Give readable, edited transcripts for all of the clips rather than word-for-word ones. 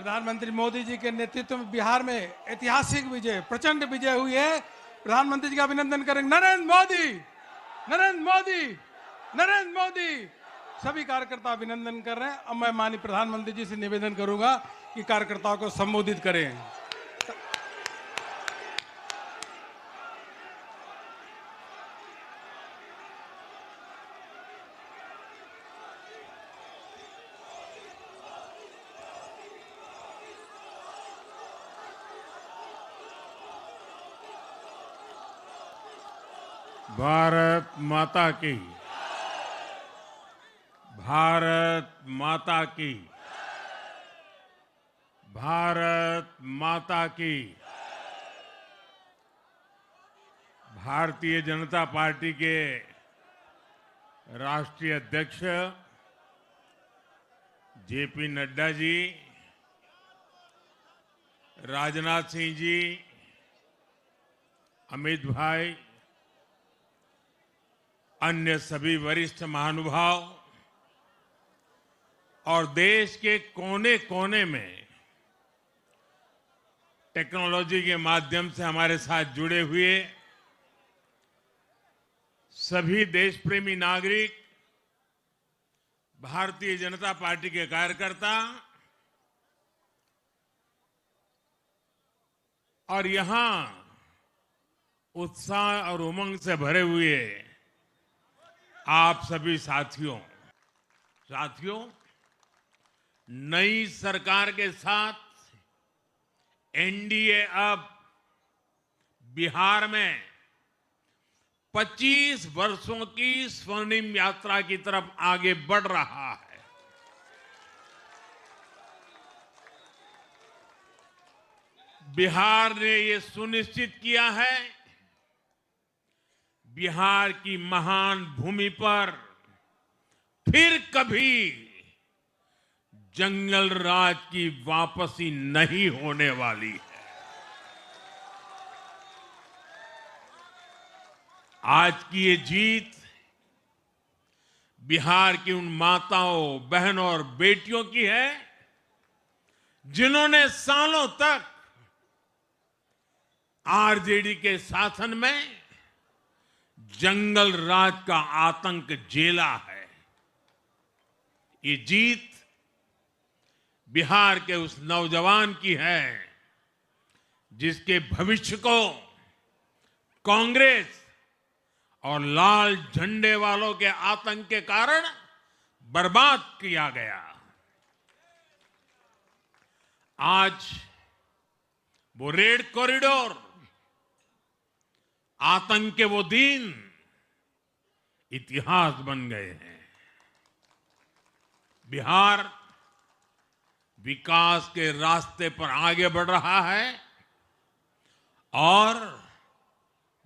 प्रधानमंत्री मोदी जी के नेतृत्व में बिहार में ऐतिहासिक विजय, प्रचंड विजय हुई है। प्रधानमंत्री जी का अभिनंदन करेंगे। नरेंद्र मोदी, नरेंद्र मोदी, नरेंद्र मोदी। सभी कार्यकर्ता अभिनंदन कर रहे हैं। अब मैं माननीय प्रधानमंत्री जी से निवेदन करूंगा कि कार्यकर्ताओं को संबोधित करें। भारत माता की, भारत माता की, भारत माता की। भारतीय जनता पार्टी के राष्ट्रीय अध्यक्ष जेपी नड्डा जी, राजनाथ सिंह जी, अमित भाई, अन्य सभी वरिष्ठ महानुभाव और देश के कोने कोने में टेक्नोलॉजी के माध्यम से हमारे साथ जुड़े हुए सभी देश प्रेमी नागरिक, भारतीय जनता पार्टी के कार्यकर्ता और यहां उत्साह और उमंग से भरे हुए आप सभी साथियों, नई सरकार के साथ एनडीए अब बिहार में 25 वर्षों की स्वर्णिम यात्रा की तरफ आगे बढ़ रहा है। बिहार ने ये सुनिश्चित किया है, बिहार की महान भूमि पर फिर कभी जंगल राज की वापसी नहीं होने वाली है। आज की ये जीत बिहार की उन माताओं, बहनों और बेटियों की है जिन्होंने सालों तक आरजेडी के शासन में जंगल राज का आतंक झेला है। ये जीत बिहार के उस नौजवान की है जिसके भविष्य को कांग्रेस और लाल झंडे वालों के आतंक के कारण बर्बाद किया गया। आज वो रेड कॉरिडोर, आतंक के वो दिन इतिहास बन गए हैं। बिहार विकास के रास्ते पर आगे बढ़ रहा है और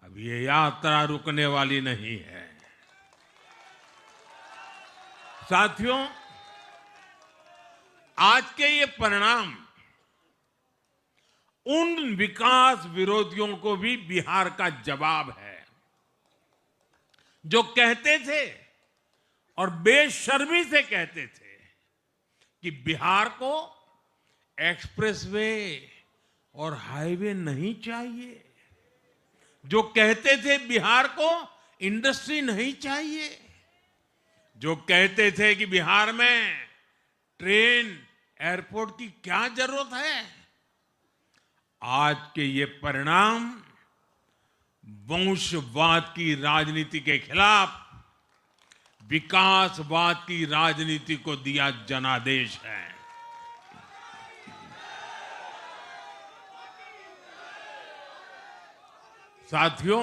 अब ये यात्रा रुकने वाली नहीं है। साथियों, आज के ये परिणाम उन विकास विरोधियों को भी बिहार का जवाब है जो कहते थे और बेशर्मी से कहते थे कि बिहार को एक्सप्रेसवे और हाईवे नहीं चाहिए, जो कहते थे बिहार को इंडस्ट्री नहीं चाहिए, जो कहते थे कि बिहार में ट्रेन, एयरपोर्ट की क्या जरूरत है। आज के ये परिणाम वंशवाद की राजनीति के खिलाफ विकासवाद की राजनीति को दिया जनादेश है। साथियों,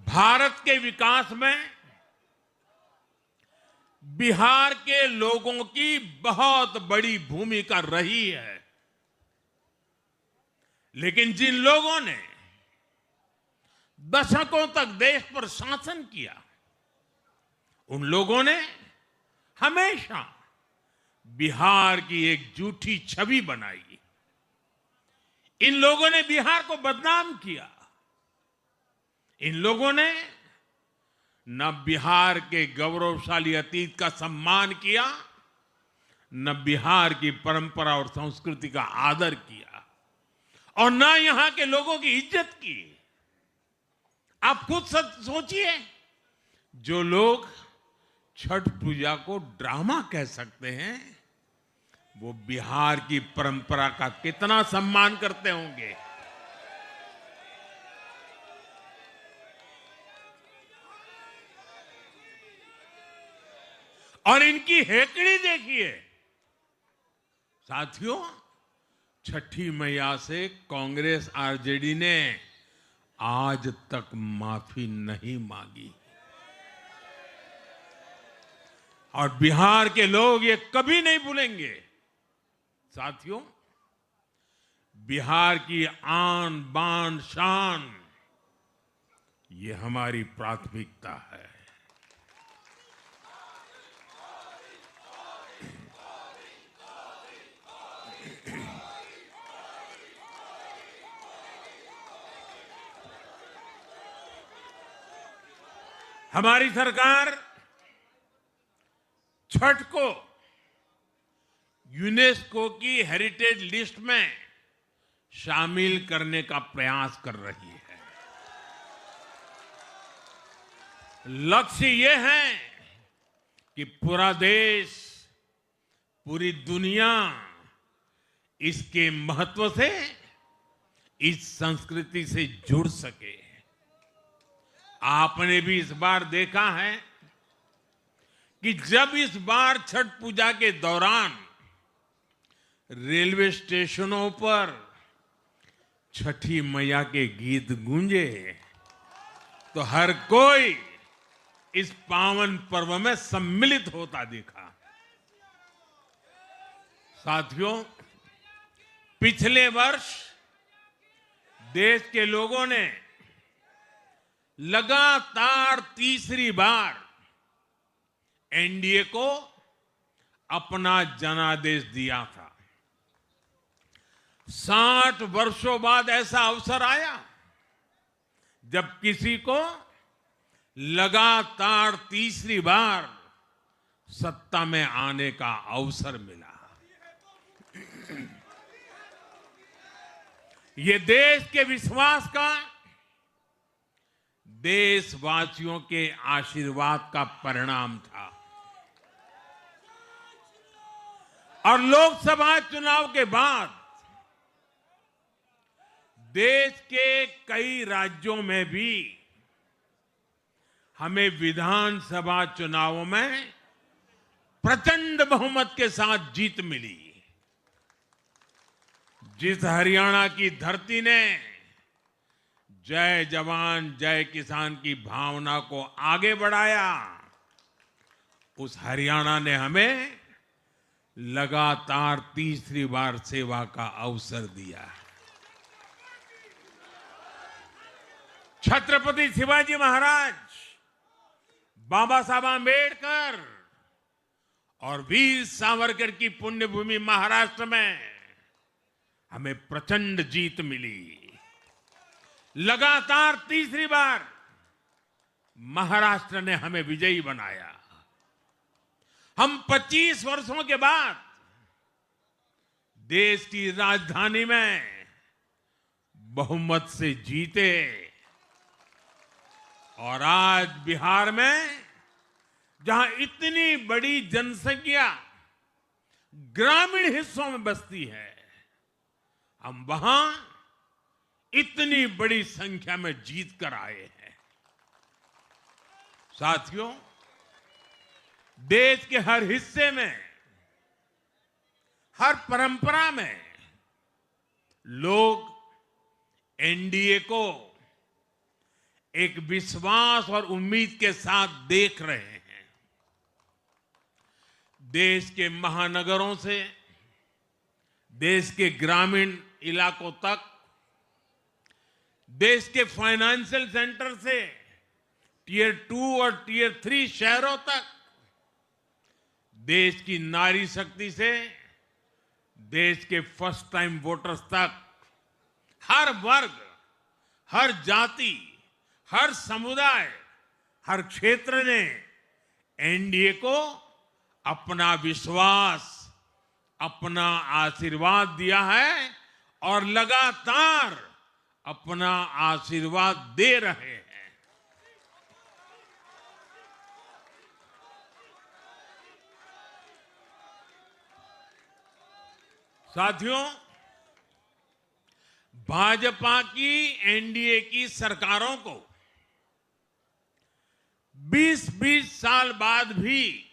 भारत के विकास में बिहार के लोगों की बहुत बड़ी भूमिका रही है, लेकिन जिन लोगों ने दशकों तक देश पर शासन किया, उन लोगों ने हमेशा बिहार की एक झूठी छवि बनाई। इन लोगों ने बिहार को बदनाम किया। इन लोगों ने न बिहार के गौरवशाली अतीत का सम्मान किया, न बिहार की परंपरा और संस्कृति का आदर किया और न यहां के लोगों की इज्जत की। आप खुद सोचिए, जो लोग छठ पूजा को ड्रामा कह सकते हैं, वो बिहार की परंपरा का कितना सम्मान करते होंगे। और इनकी हेकड़ी देखिए साथियों, छठी मैया से कांग्रेस आरजेडी ने आज तक माफी नहीं मांगी और बिहार के लोग ये कभी नहीं भूलेंगे। साथियों, बिहार की आन बान शान ये हमारी प्राथमिकता है। हमारी सरकार छठ को यूनेस्को की हेरिटेज लिस्ट में शामिल करने का प्रयास कर रही है। लक्ष्य ये है कि पूरा देश, पूरी दुनिया इसके महत्व से, इस संस्कृति से जुड़ सके। आपने भी इस बार देखा है कि जब इस बार छठ पूजा के दौरान रेलवे स्टेशनों पर छठी मैया के गीत गूंजे तो हर कोई इस पावन पर्व में सम्मिलित होता दिखा। साथियों, पिछले वर्ष देश के लोगों ने लगातार तीसरी बार एनडीए को अपना जनादेश दिया था। 60 वर्षों बाद ऐसा अवसर आया जब किसी को लगातार तीसरी बार सत्ता में आने का अवसर मिला। ये देश के विश्वास का, देशवासियों के आशीर्वाद का परिणाम था। और लोकसभा चुनाव के बाद देश के कई राज्यों में भी हमें विधानसभा चुनावों में प्रचंड बहुमत के साथ जीत मिली। जिस हरियाणा की धरती ने जय जवान जय किसान की भावना को आगे बढ़ाया, उस हरियाणा ने हमें लगातार तीसरी बार सेवा का अवसर दिया। छत्रपति शिवाजी महाराज, बाबा साहब आंबेडकर और वीर सावरकर की पुण्यभूमि महाराष्ट्र में हमें प्रचंड जीत मिली। लगातार तीसरी बार महाराष्ट्र ने हमें विजयी बनाया। हम 25 वर्षों के बाद देश की राजधानी में बहुमत से जीते और आज बिहार में जहां इतनी बड़ी जनसंख्या ग्रामीण हिस्सों में बसती है, हम वहां इतनी बड़ी संख्या में जीत कर आए हैं। साथियों, देश के हर हिस्से में, हर परंपरा में लोग एनडीए को एक विश्वास और उम्मीद के साथ देख रहे हैं। देश के महानगरों से देश के ग्रामीण इलाकों तक, देश के फाइनेंशियल सेंटर से टियर 2 और टियर 3 शहरों तक, देश की नारी शक्ति से देश के फर्स्ट टाइम वोटर्स तक, हर वर्ग, हर जाति, हर समुदाय, हर क्षेत्र ने एनडीए को अपना विश्वास अपना आशीर्वाद दिया है और लगातार अपना आशीर्वाद दे रहे हैं। साथियों, भाजपा की एनडीए की सरकारों को 20-20 साल बाद भी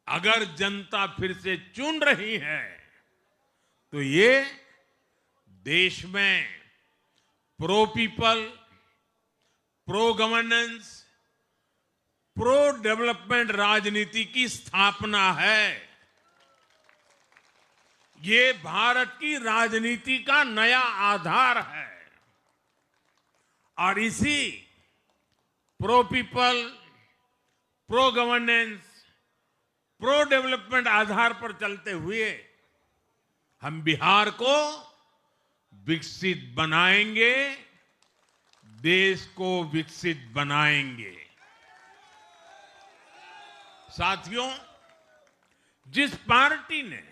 अगर जनता फिर से चुन रही है तो ये देश में pro people, pro governance, pro development राजनीति की स्थापना है। ये भारत की राजनीति का नया आधार है और इसी pro people, pro governance, pro development आधार पर चलते हुए हम बिहार को विकसित बनाएंगे, देश को विकसित बनाएंगे। साथियों, जिस पार्टी ने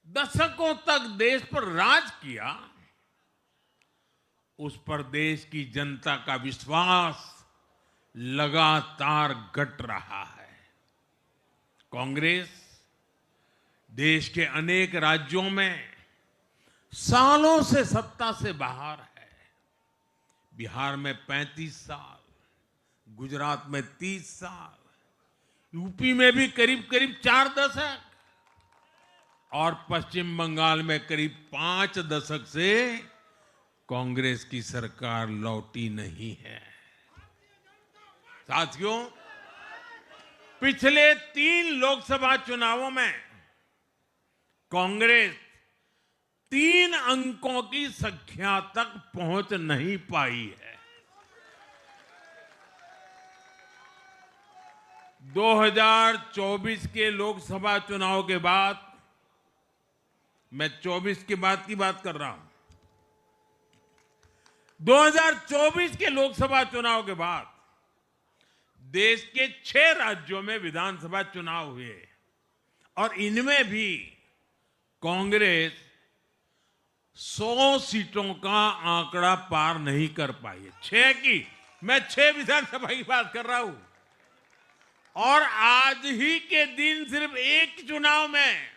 दशकों तक देश पर राज किया, उस पर देश की जनता का विश्वास लगातार घट रहा है। कांग्रेस देश के अनेक राज्यों में सालों से सत्ता से बाहर है। बिहार में 35 साल, गुजरात में 30 साल, यूपी में भी करीब करीब 4 दशक और पश्चिम बंगाल में करीब 5 दशक से कांग्रेस की सरकार लौटी नहीं है। साथियों, पिछले 3 लोकसभा चुनावों में कांग्रेस 3 अंकों की संख्या तक पहुंच नहीं पाई है। 2024 के लोकसभा चुनाव के बाद, मैं 24 के बाद की बात कर रहा हूं, 2024 के लोकसभा चुनाव के बाद देश के 6 राज्यों में विधानसभा चुनाव हुए और इनमें भी कांग्रेस 100 सीटों का आंकड़ा पार नहीं कर पाई है। 6 की, मैं 6 विधानसभा की बात कर रहा हूं। और आज ही के दिन सिर्फ एक चुनाव में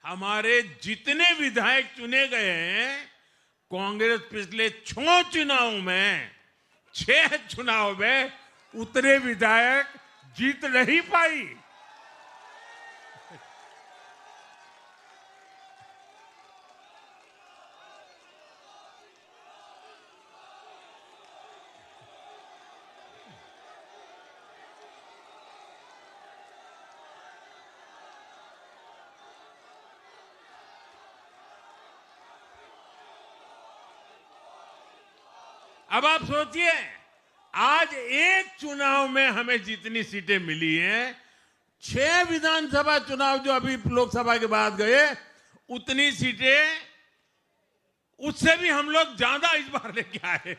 हमारे जितने विधायक चुने गए हैं, कांग्रेस पिछले 6 चुनावों में 6 चुनाव में उतने विधायक जीत नहीं पाई। अब आप सोचिए, आज एक चुनाव में हमें जितनी सीटें मिली हैं, 6 विधानसभा चुनाव जो अभी लोकसभा के बाद गए, उतनी सीटें उससे भी हम लोग ज्यादा इस बार लेके आए।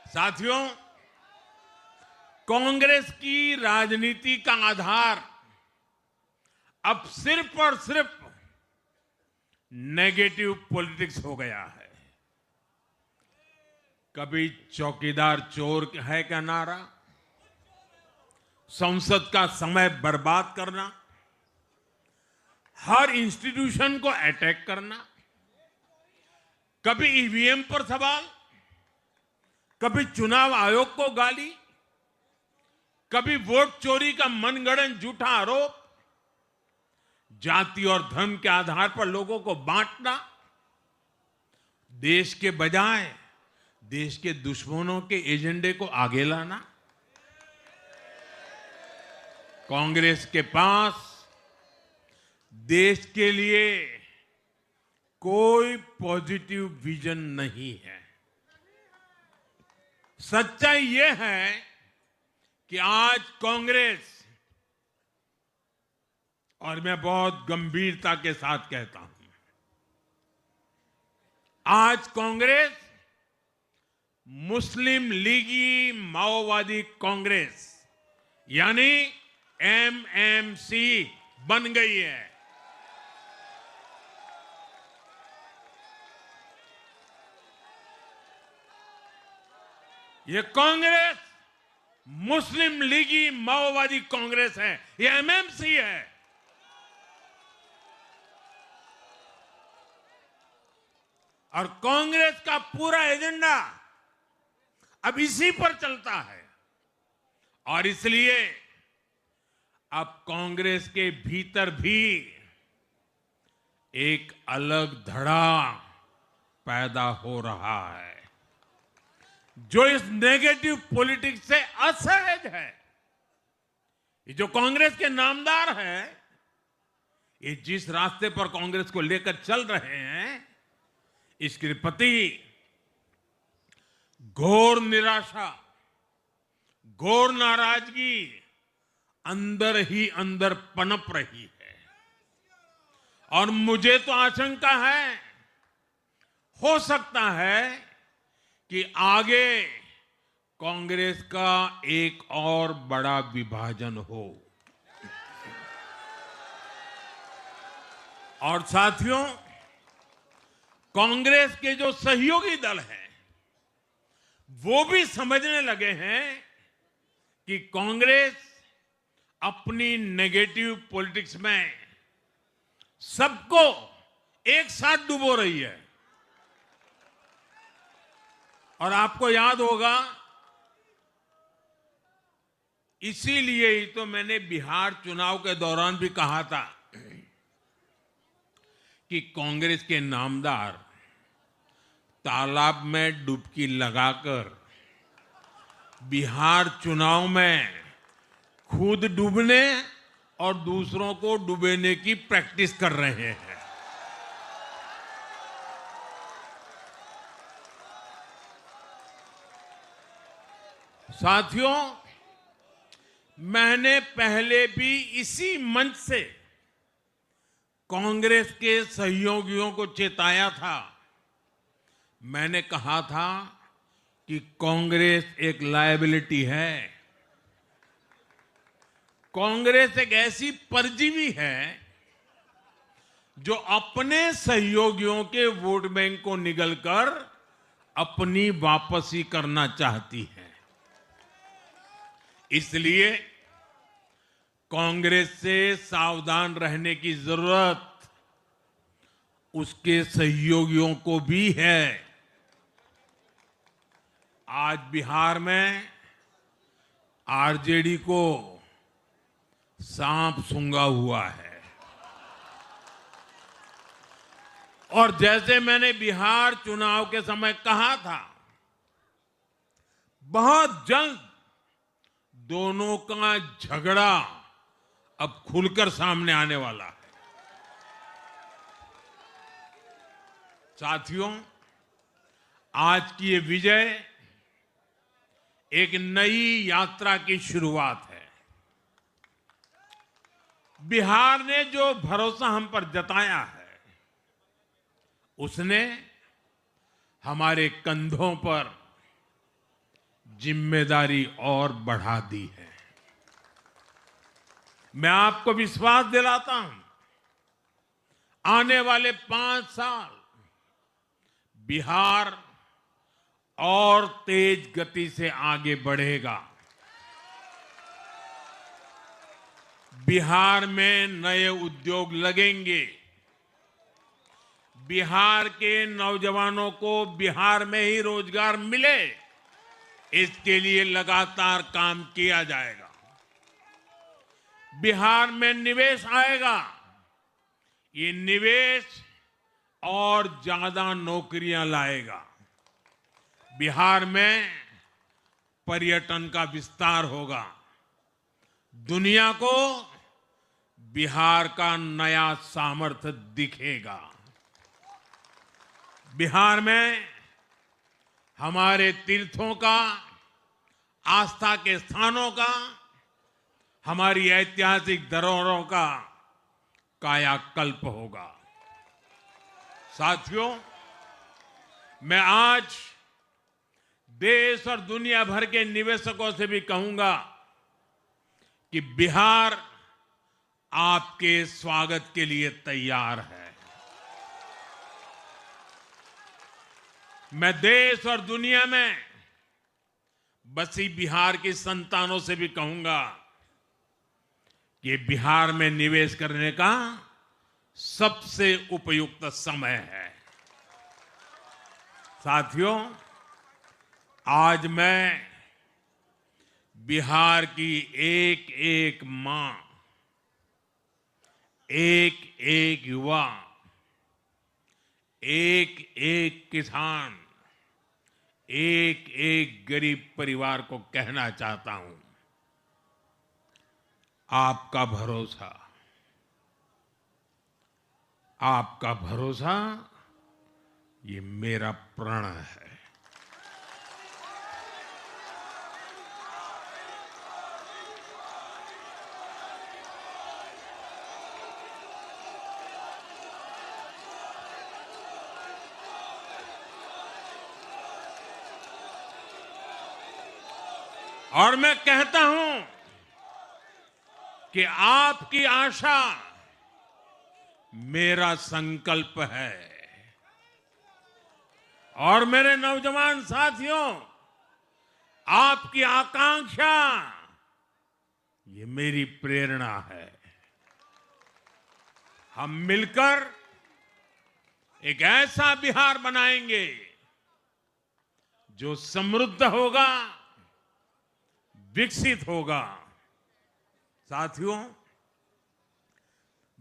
साथियों, कांग्रेस की राजनीति का आधार अब सिर्फ और सिर्फ नेगेटिव पॉलिटिक्स हो गया है। कभी चौकीदार चोर है का नारा, संसद का समय बर्बाद करना, हर इंस्टीट्यूशन को अटैक करना, कभी ईवीएम पर सवाल, कभी चुनाव आयोग को गाली, कभी वोट चोरी का मनगढ़ंत झूठा आरोप, जाति और धर्म के आधार पर लोगों को बांटना, देश के बजाय देश के दुश्मनों के एजेंडे को आगे लाना। कांग्रेस के पास देश के लिए कोई पॉजिटिव विजन नहीं है। सच्चाई यह है कि आज कांग्रेस, और मैं बहुत गंभीरता के साथ कहता हूं, आज कांग्रेस मुस्लिम लीगी माओवादी कांग्रेस यानी एमएमसी बन गई है। ये कांग्रेस मुस्लिम लीगी माओवादी कांग्रेस है, ये एमएमसी है। और कांग्रेस का पूरा एजेंडा अब इसी पर चलता है और इसलिए अब कांग्रेस के भीतर भी एक अलग धड़ा पैदा हो रहा है जो इस नेगेटिव पॉलिटिक्स से असहज है। ये जो कांग्रेस के नामदार हैं, ये जिस रास्ते पर कांग्रेस को लेकर चल रहे हैं, इसके प्रति घोर निराशा, घोर नाराजगी अंदर ही अंदर पनप रही है। और मुझे तो आशंका है, हो सकता है कि आगे कांग्रेस का एक और बड़ा विभाजन हो। और साथियों, कांग्रेस के जो सहयोगी दल हैं वो भी समझने लगे हैं कि कांग्रेस अपनी नेगेटिव पॉलिटिक्स में सबको एक साथ डुबो रही है। और आपको याद होगा, इसीलिए ही तो मैंने बिहार चुनाव के दौरान भी कहा था कि कांग्रेस के नामदार तालाब में डुबकी लगाकर बिहार चुनाव में खुद डूबने और दूसरों को डुबेने की प्रैक्टिस कर रहे हैं। साथियों, मैंने पहले भी इसी मंच से कांग्रेस के सहयोगियों को चेताया था। मैंने कहा था कि कांग्रेस एक लायबिलिटी है, कांग्रेस एक ऐसी परजीवी है जो अपने सहयोगियों के वोट बैंक को निगलकर अपनी वापसी करना चाहती है। इसलिए कांग्रेस से सावधान रहने की जरूरत उसके सहयोगियों को भी है। आज बिहार में आरजेडी को सांप सूंघा हुआ है और जैसे मैंने बिहार चुनाव के समय कहा था, बहुत जल्द दोनों का झगड़ा अब खुलकर सामने आने वाला है। साथियों, आज की ये विजय एक नई यात्रा की शुरुआत है। बिहार ने जो भरोसा हम पर जताया है, उसने हमारे कंधों पर जिम्मेदारी और बढ़ा दी है। मैं आपको विश्वास दिलाता हूं, आने वाले 5 साल बिहार और तेज गति से आगे बढ़ेगा। बिहार में नए उद्योग लगेंगे, बिहार के नौजवानों को बिहार में ही रोजगार मिले, इसके लिए लगातार काम किया जाएगा। बिहार में निवेश आएगा, ये निवेश और ज्यादा नौकरियां लाएगा। बिहार में पर्यटन का विस्तार होगा, दुनिया को बिहार का नया सामर्थ्य दिखेगा। बिहार में हमारे तीर्थों का, आस्था के स्थानों का, हमारी ऐतिहासिक धरोहरों का कायाकल्प होगा। साथियों, मैं आज देश और दुनिया भर के निवेशकों से भी कहूंगा कि बिहार आपके स्वागत के लिए तैयार है। मैं देश और दुनिया में बसी बिहार की संतानों से भी कहूंगा कि बिहार में निवेश करने का सबसे उपयुक्त समय है। साथियों, आज मैं बिहार की एक एक मां, एक एक युवा, एक एक किसान, एक एक गरीब परिवार को कहना चाहता हूं, आपका भरोसा ये मेरा प्रण है। और मैं कहता हूं कि आपकी आशा मेरा संकल्प है। और मेरे नौजवान साथियों, आपकी आकांक्षा ये मेरी प्रेरणा है। हम मिलकर एक ऐसा बिहार बनाएंगे जो समृद्ध होगा, विकसित होगा। साथियों,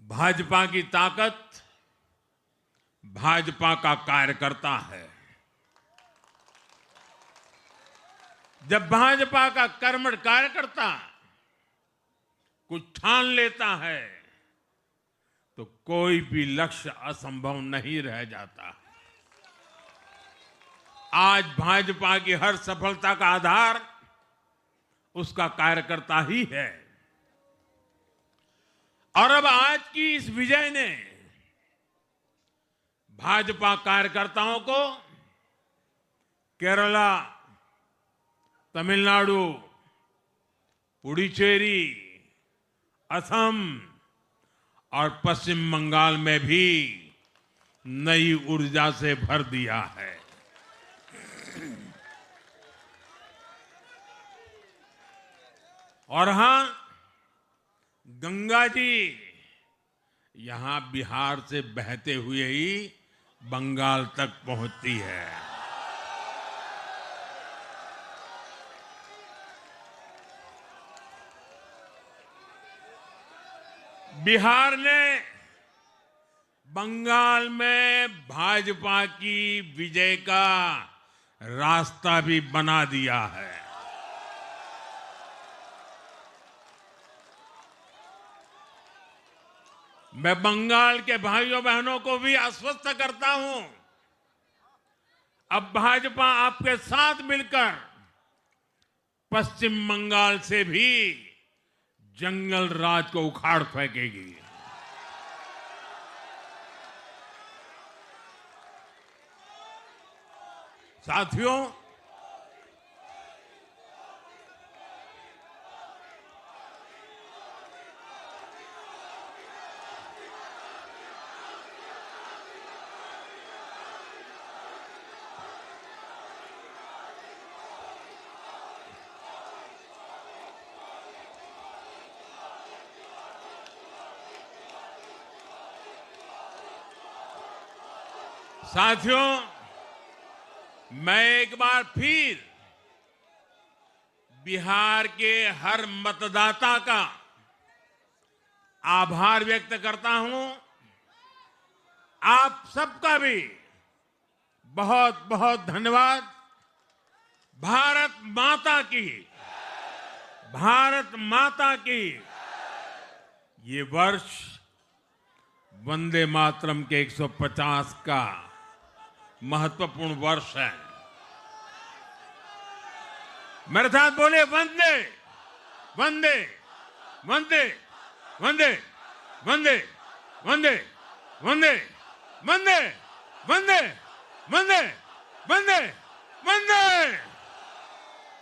भाजपा की ताकत भाजपा का कार्यकर्ता है। जब भाजपा का कर्मठ कार्यकर्ता कुछ ठान लेता है तो कोई भी लक्ष्य असंभव नहीं रह जाता। आज भाजपा की हर सफलता का आधार उसका कार्यकर्ता ही है। और अब आज की इस विजय ने भाजपा कार्यकर्ताओं को केरला, तमिलनाडु, पुडुचेरी, असम और पश्चिम बंगाल में भी नई ऊर्जा से भर दिया है। और हां, गंगा जी यहां बिहार से बहते हुए ही बंगाल तक पहुंचती है। बिहार ने बंगाल में भाजपा की विजय का रास्ता भी बना दिया है। मैं बंगाल के भाइयों बहनों को भी आश्वस्त करता हूं, अब भाजपा आपके साथ मिलकर पश्चिम बंगाल से भी जंगल राज को उखाड़ फेंकेगी। साथियों, मैं एक बार फिर बिहार के हर मतदाता का आभार व्यक्त करता हूं। आप सबका भी बहुत बहुत धन्यवाद। भारत माता की ये वर्ष वंदे मातरम के 150 का महत्वपूर्ण वर्ष है। मेरे साथ बोले वंदे वंदे वंदे वंदे वंदे वंदे वंदे वंदे वंदे वंदे वंदे वंदे।